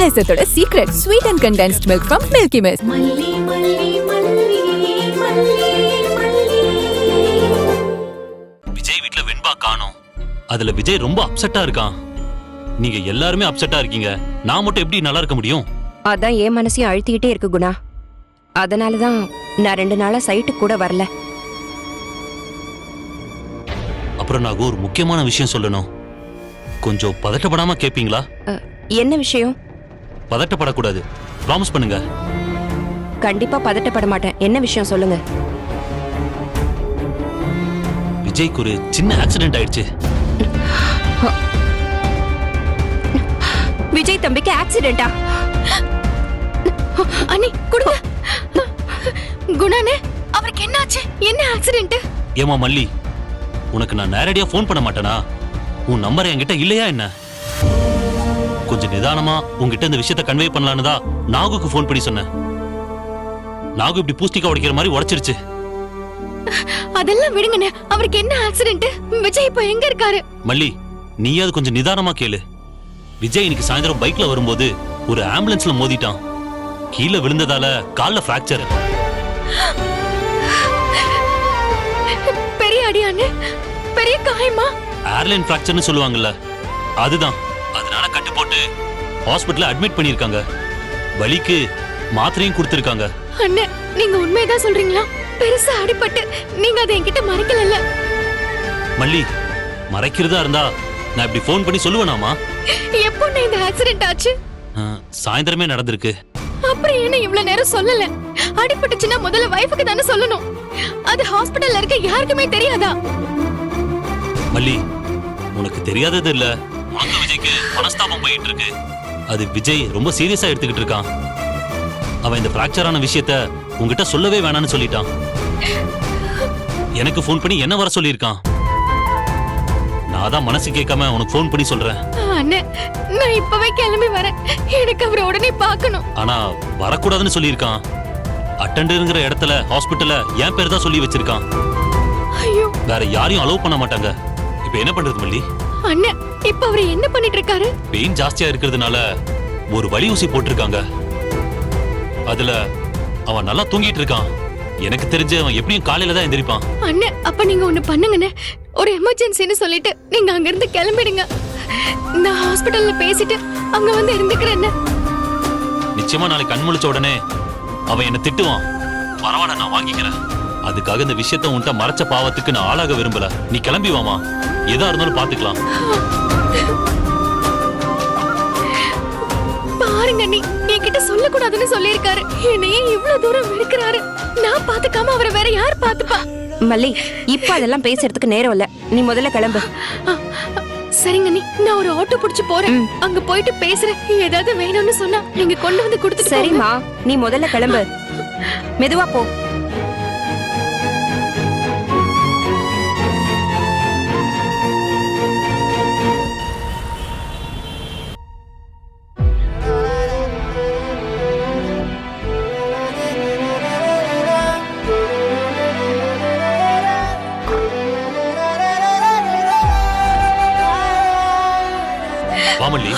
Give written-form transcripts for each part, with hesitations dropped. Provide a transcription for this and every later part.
பாயாசத்தோட secret sweet and condensed milk from Milky Mist. Vijay வீட்ல வெண்பா காணோம். அதுல விஜய் ரொம்ப அப்செட்டா இருக்கான். நீங்க எல்லாருமே அப்செட்டா இருக்கீங்க, நான் மட்டும் எப்படி நல்லா இருக்க முடியும்? அதான் என் மனசையும் அழுத்திக்கிட்டே இருக்கு குணா. அதனாலதான் நான் 2 நாளா சைட்டுக்கு கூட வரல. அப்புறம் நான் ஒரு முக்கியமான விஷயம் சொல்லணும். கொஞ்சம் பதட்டப்படாம கேப்பீங்களா? என்ன விஷயம்? பதட்டப்படக்கூடாது, ப்ராமிஸ் பண்ணுங்க. கண்டிப்பா பதட்டப்பட மாட்டேன். என்ன விஷயம் சொல்லுங்க. விஜய்க்கு ஒரு சின்ன ஆக்சிடென்ட் ஆயிடுச்சு. விஜய் தம்பிக்கு ஆக்சிடென்டா? அண்ணி கொடுங்க. குணானே, அவருக்கு என்னாச்சு? என்ன ஆக்சிடென்ட்? ஏமா மல்லி, உனக்கு நான் நேரடியா ஃபோன் பண்ண மாட்டேனா? உன் நம்பர் என்கிட்ட இல்லையா என்ன? கொஞ்சம் நிதானமா உங்ககிட்ட இந்த விஷயத்தை கன்வே பண்ணலான்னு தான் நாகுக்கு ஃபோன் பண்ணி சொன்னேன். நாகு இப்படி பூஸ்டிக்கா உடைக்கிற மாதிரி உடைச்சிருச்சு. அதெல்லாம் விடுங்கண்ணே, அவருக்கு என்ன ஆக்சிடென்ட்? விஜய் இப்ப எங்க இருக்காரு? மல்லி, நீயாவது கொஞ்சம் நிதானமா கேளு. விஜய் இன்னைக்கு சாயந்தரம் பைக்ல வரும்போது ஒரு ஆம்புலன்ஸ்ல மோதிட்டான். கீழே விழுந்ததால கால்ல பிராக்சர். பெரிய அடியானே? பெரிய காயமா? ஏர்லைன் பிராக்சர்னு சொல்லுவாங்கல்ல, அதுதான். அதனால கட்டு போட்டு ஹாஸ்பிடல்ல அட்மிட் பண்ணிருக்காங்க. வலிக்கு மாத்திரையும் கொடுத்திருக்காங்க. அண்ணே, நீங்க உண்மையதான் சொல்றீங்களா? பெருசா அடிபட்டு நீங்க அதை என்கிட்ட மறைக்கலல்ல? மல்லி, மறைக்கிறதா இருந்தா நான் இப்படி ஃபோன் பண்ணி சொல்லுவேனாமா? எப்போ இந்த ஆக்சிடென்ட் ஆச்சு? சாயந்தரமே நடந்திருக்கு. அப்புறம் என்ன இவ்வளவு நேரம் சொல்லல? அடிபட்டுச்சுன்னா முதல்ல வைஃபுக்கு தானே சொல்லணும். அது ஹாஸ்பிடல்ல இருக்க யாருக்குமே தெரியாதா? மல்லி, உனக்கு தெரியாதது இல்ல, உனக்கு விஜய்க்கு மனஸ்தாபம் போயிட்டு இருக்கு. அது விஜய் ரொம்ப சீரியஸா எடுத்துக்கிட்டு இருக்கான். அவன் இந்த பிராக்சரான விஷயத்த உன்கிட்ட சொல்லவே வேணாம்னு சொல்லிட்டான். எனக்கு ஃபோன் பண்ணி என்ன வர சொல்லியிருக்கான். நான் தான் மனசு கேட்காம உனக்கு ஃபோன் பண்ணி சொல்றேன். அண்ணே, நான் இப்பவே கிளம்பி வரேன். எனக்கு அவரை உடனே பார்க்கணும். ஆனா வரக்கூடாதுன்னு சொல்லியிருக்கான். அட்டெண்டருங்கிற இடத்துல ஹாஸ்பிட்டல்ல என் பேர் தான் சொல்லி வச்சிருக்கான். ஐயோ, வேற யாரையும் அலோவ் பண்ண மாட்டாங்க. இப்ப என்ன பண்றது மல்லி? அண்ணே, இப்ப அவர் என்ன பண்ணிட்டு இருக்காரு? பெயின் ஜாஸ்தியா இருக்கிறதுனால ஒரு வலி ஊசி போட்டிருக்காங்க. அதுல அவன் நல்லா தூங்கிட்டு இருக்கான். எனக்கு தெரிஞ்சு அவன் எப்படியும் காலையில தான் எந்திரிப்பான். அண்ணே, அப்ப நீங்க ஒண்ணு பண்ணுங்கண்ணே. ஒரு எமர்ஜென்சின்னு சொல்லிட்டு நீங்க அங்க இருந்து கிளம்பிடுங்க. நான் ஹாஸ்பிடல்ல பேசிட்டு அங்க வந்து இருந்துக்கிறேன். நிச்சயமா நாளைக்கு கண் முழிச்ச உடனே அவன் என்ன திட்டுவான். பரவாயில்ல, நான் வாங்கிக்கிறேன். அதுக்காக இந்த விஷயத்த உன்கிட்ட மறைச்ச பாவத்துக்கு நான் ஆளாக விரும்பல. நீ கிளம்பி வாமா, எதா இருந்தாலும் பாத்துக்கலாம். பாருங்க, நீ என்கிட்ட சொல்லக்கூடாதுன்னு சொல்லியிருக்காரு. என்னையே இவ்வளவு தூரம் வெறுக்கிறாரு. நான் பாத்துக்காம அவரை வேற யார் பாத்துப்பா? மல்லி, இப்ப அதெல்லாம் பேசுறதுக்கு நேரம் இல்ல. நீ முதல்ல கிளம்பு. சரிங்க, நீ நான் ஒரு ஆட்டோ புடிச்சு போறேன். அங்க போயிட்டு பேசுறேன். ஏதாவது வேணும்னு சொன்னா நீங்க கொண்டு வந்து கொடுத்துட்டு. சரிம்மா, நீ முதல்ல கிளம்பு. மெதுவா போ. வாமல்லி.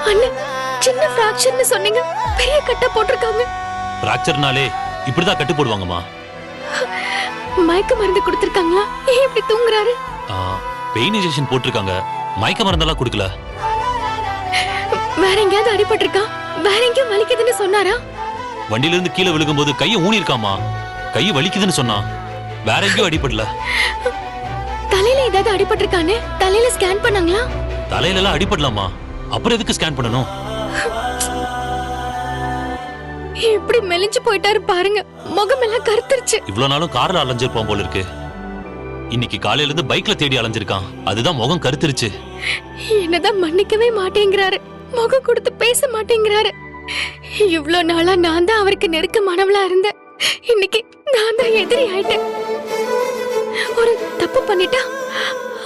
அண்ணே, சின்ன பிராக்சர்னு சொன்னீங்க, பெரிய கட்டா போட்டிருக்காங்க. பிராக்சர்னாலே இப்படிதான் கட்டு போடுவாங்கம்மா. மயக்க மருந்து கொடுத்திருக்காங்களா? ஏன் இப்படி தூங்குறாரு? பெயின் இன்ஜெக்ஷன் போட்டிருக்காங்க. மயக்க மருந்தெல்லாம் கொடுக்கல. வேற எங்கேயாவது அடிபட்டிருக்கா? வேற எங்கேயும் வலிக்குதுன்னு சொன்னாரா? வண்டியில இருந்து கீழே விழுகும்போது கையை ஊனி இருக்காமா. கை வலிக்குதுன்னு சொன்னா. வேற எங்கேயும் அடிபடல. தலையில ஏதாவது அடிபட்டிருக்கானே? தலையில ஸ்கேன் பண்ணாங்களா? தலையில எல்லாம் அடிபடலாமா? அப்புறம் எதுக்கு ஸ்கேன் பண்ணணும்? எப்படி மெலிஞ்சு போயிட்டாரு பாருங்க. முகம் எல்லாம் கருத்துருச்சு. இவ்வளவு நாளும் கார்ல அலைஞ்சிருப்பான் போல இருக்கு. இன்னைக்கு காலையில இருந்து பைக்ல தேடி அலைஞ்சிருக்கான். அதுதான் முகம் கருத்துருச்சு. என்னதான் மன்னிக்கவே மாட்டேங்கிறாரு. முகம் கொடுத்து பேச மாட்டேங்கிறாரு. இவ்வளவு நாளா நான் தான் அவருக்கு நெருக்கமானவளா இருந்தேன். இன்னைக்கு நான் தான் எதிரி ஆயிட்டேன். ஒரு தப்பு பண்ணிட்டா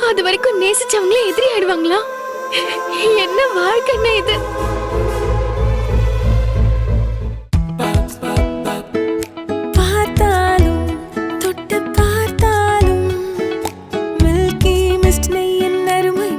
அது வரைக்கும் நேசிச்சவங்களே எதிரி ஆயிடுவாங்களா? என்ன வாழ்க்கைன்னா இது? பார்த்தாலும் தொட்டு பார்த்தாலும் மில்கி மிஸ்ட் நெய்யின் அருமை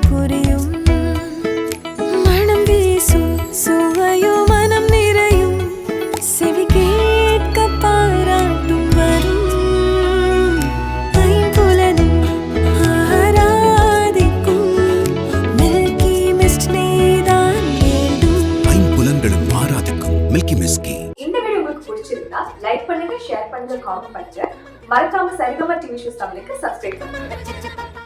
இந்த வீடியோ உங்களுக்கு பிடிச்சிருந்தா லைக் பண்ணுங்க, ஷேர் பண்ணுங்க, காமெண்ட் பண்ணுங்க. மறக்காம சரிகமா டிவி ஷோஸ் தமிழுக்கு சப்ஸ்கிரைப் பண்ணுங்க.